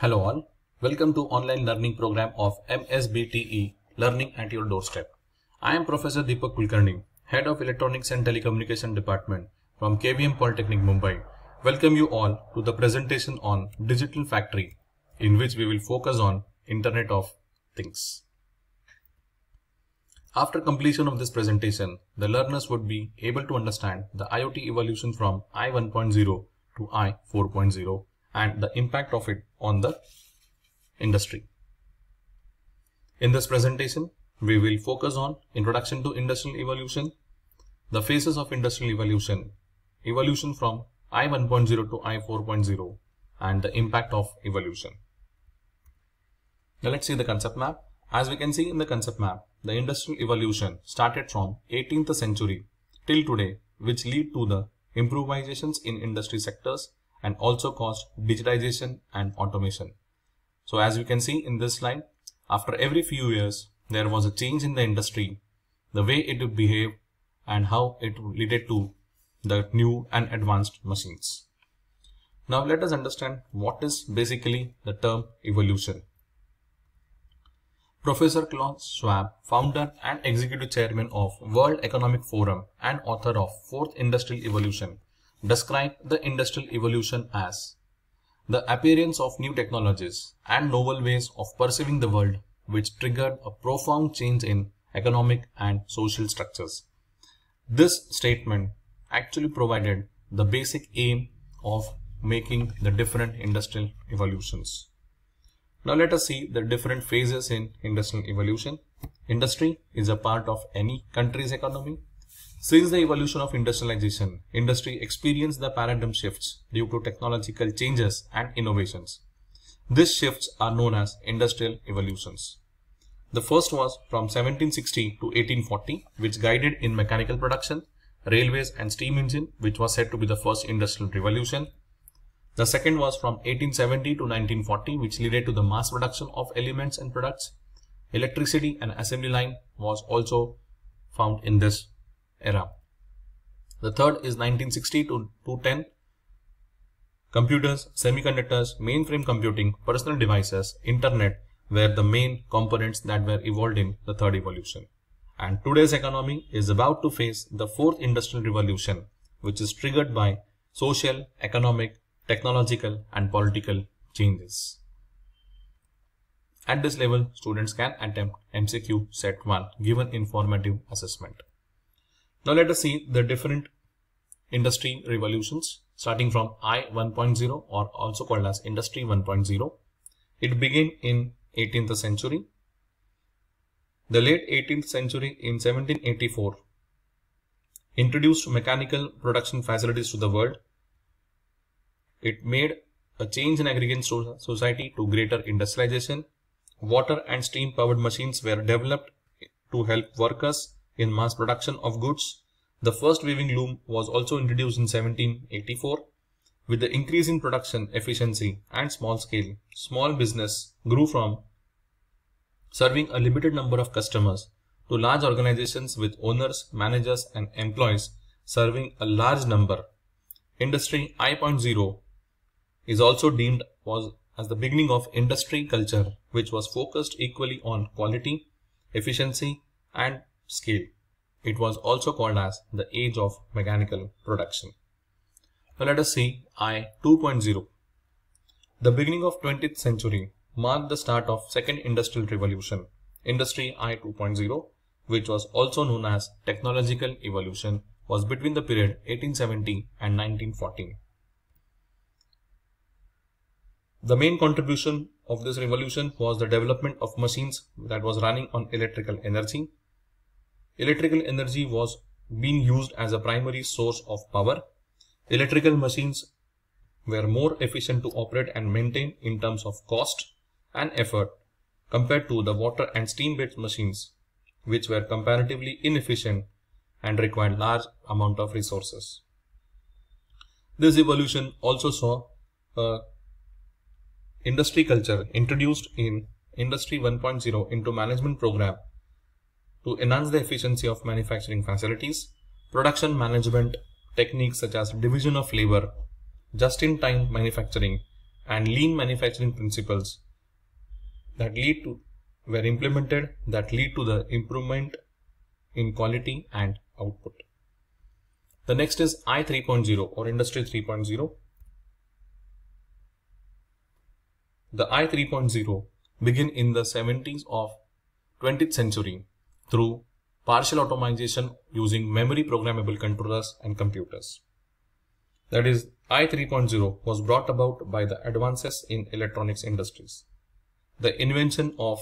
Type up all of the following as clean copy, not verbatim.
Hello all, welcome to online learning program of MSBTE Learning at Your Doorstep. I am Professor Deepak Kulkarni, Head of Electronics and Telecommunication Department from KVM Polytechnic Mumbai. Welcome you all to the presentation on Digital Factory, in which we will focus on Internet of Things. After completion of this presentation, the learners would be able to understand the IoT evolution from I 1.0 to I 4.0 and the impact of it on the industry. In this presentation, we will focus on Introduction to Industrial Evolution, the phases of industrial evolution, evolution from I 1.0 to I 4.0 and the impact of evolution. Now let's see the concept map. As we can see in the concept map, the industrial evolution started from 18th century till today, which lead to the improvisations in industry sectors and also caused digitization and automation. So as we can see in this slide, after every few years, there was a change in the industry, the way it would behave and how it related to the new and advanced machines. Now let us understand what is basically the term evolution. Professor Klaus Schwab, founder and executive chairman of World Economic Forum and author of Fourth Industrial Evolution, described the industrial evolution as the appearance of new technologies and novel ways of perceiving the world which triggered a profound change in economic and social structures. This statement actually provided the basic aim of making the different industrial evolutions. Now let us see the different phases in industrial evolution. Industry is a part of any country's economy. Since the evolution of industrialization, industry experienced the paradigm shifts due to technological changes and innovations. These shifts are known as industrial evolutions. The first was from 1760 to 1840, which guided in mechanical production, railways and steam engine, which was said to be the first industrial revolution. The second was from 1870 to 1940, which led to the mass production of elements and products. Electricity and assembly line was also found in this era. The third is 1960 to 2010. Computers, semiconductors, mainframe computing, personal devices, internet were the main components that were evolved in the third evolution. And today's economy is about to face the fourth industrial revolution, which is triggered by social, economic, technological and political changes. At this level, students can attempt MCQ Set 1 given informative assessment. Now let us see the different industry revolutions starting from I 1.0 or also called as Industry 1.0. It began in 18th century. The late 18th century in 1784 introduced mechanical production facilities to the world. It made a change in agrarian society to greater industrialization. Water and steam powered machines were developed to help workers in mass production of goods. The first weaving loom was also introduced in 1784. With the increase in production efficiency and small scale, small business grew from serving a limited number of customers to large organizations with owners, managers and employees serving a large number. Industry I.0 is also deemed as the beginning of industry culture, which was focused equally on quality, efficiency and scale. It was also called as the age of mechanical production. Now let us see I 2.0. The beginning of 20th century marked the start of second industrial revolution, Industry I 2.0, which was also known as technological evolution, was between the period 1870 and 1914. The main contribution of this revolution was the development of machines that was running on electrical energy. Electrical energy was being used as a primary source of power. Electrical machines were more efficient to operate and maintain in terms of cost and effort compared to the water and steam-based machines, which were comparatively inefficient and required large amount of resources. This evolution also saw a industry culture introduced in Industry 1.0 into management program to enhance the efficiency of manufacturing facilities. Production management techniques such as division of labor, just-in-time manufacturing and lean manufacturing principles were implemented that lead to the improvement in quality and output. The next is I 3.0 or Industry 3.0. The I 3.0 began in the 70s of 20th century through partial automation using memory programmable controllers and computers. That is, I 3.0 was brought about by the advances in electronics industries. The invention of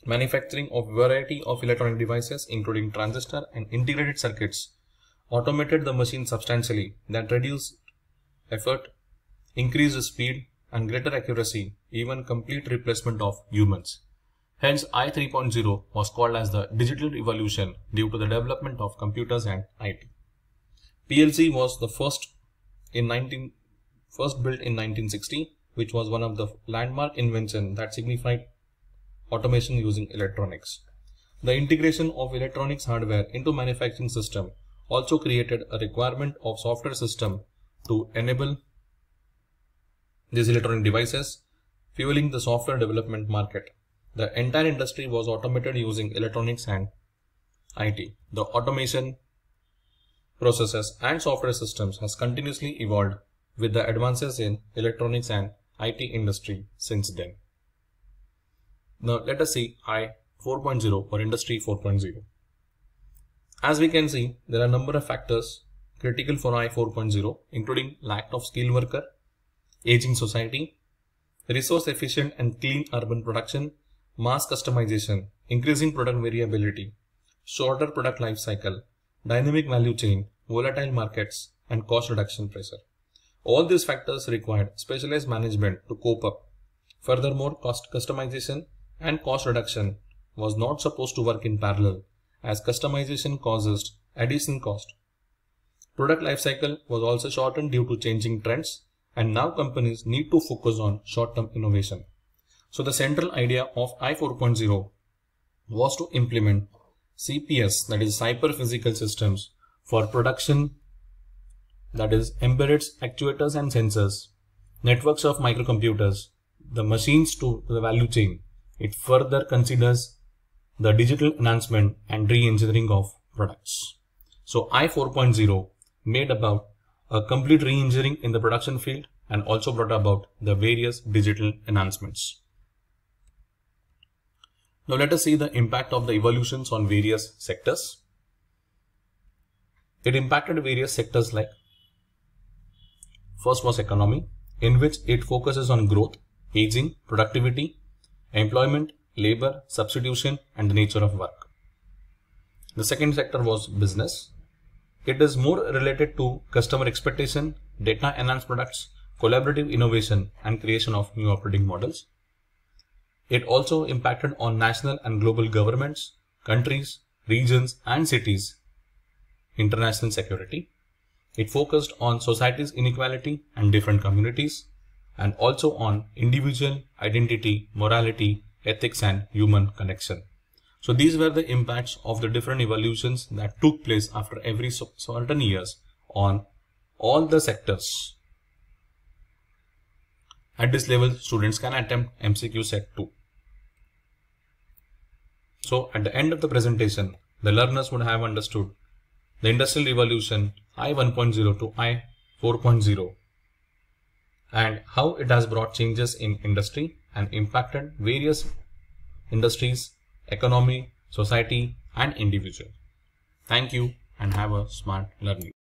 manufacturing of variety of electronic devices including transistor and integrated circuits automated the machine substantially, that reduced effort, increased speed and greater accuracy, even complete replacement of humans. Hence, I 3.0 was called as the digital revolution due to the development of computers and IT. PLC was the first built in 1960, which was one of the landmark inventions that signified automation using electronics. The integration of electronics hardware into manufacturing system also created a requirement of software system to enable these electronic devices, fueling the software development market. The entire industry was automated using electronics and IT. The automation processes and software systems has continuously evolved with the advances in electronics and IT industry since then. Now let us see I 4.0 or Industry 4.0. As we can see, there are a number of factors critical for I 4.0, including lack of skilled worker, aging society, resource efficient and clean urban production, mass customization, increasing product variability, shorter product life cycle, dynamic value chain, volatile markets, and cost reduction pressure. All these factors required specialized management to cope up. Furthermore, cost customization and cost reduction was not supposed to work in parallel, as customization causes additional cost. Product life cycle was also shortened due to changing trends, and now companies need to focus on short-term innovation. So the central idea of I 4.0 was to implement CPS, that is Cyber Physical Systems, for production, that is embedded actuators and sensors, networks of microcomputers, the machines to the value chain. It further considers the digital enhancement and re-engineering of products. So I 4.0 made about a complete re-engineering in the production field and also brought about the various digital enhancements. Now let us see the impact of the evolutions on various sectors. It impacted various sectors like, first was economy, in which it focuses on growth, aging, productivity, employment, labor, substitution, and the nature of work. The second sector was business. It is more related to customer expectation, data enhanced products, collaborative innovation, and creation of new operating models. It also impacted on national and global governments, countries, regions, and cities, international security. It focused on society's inequality and different communities, and also on individual identity, morality, ethics, and human connection. So these were the impacts of the different evolutions that took place after every certain years on all the sectors. At this level, students can attempt MCQ set 2. So at the end of the presentation, the learners would have understood the industrial revolution I 1.0 to I 4.0 and how it has brought changes in industry and impacted various industries, economy, society, and individual. Thank you and have a smart learning.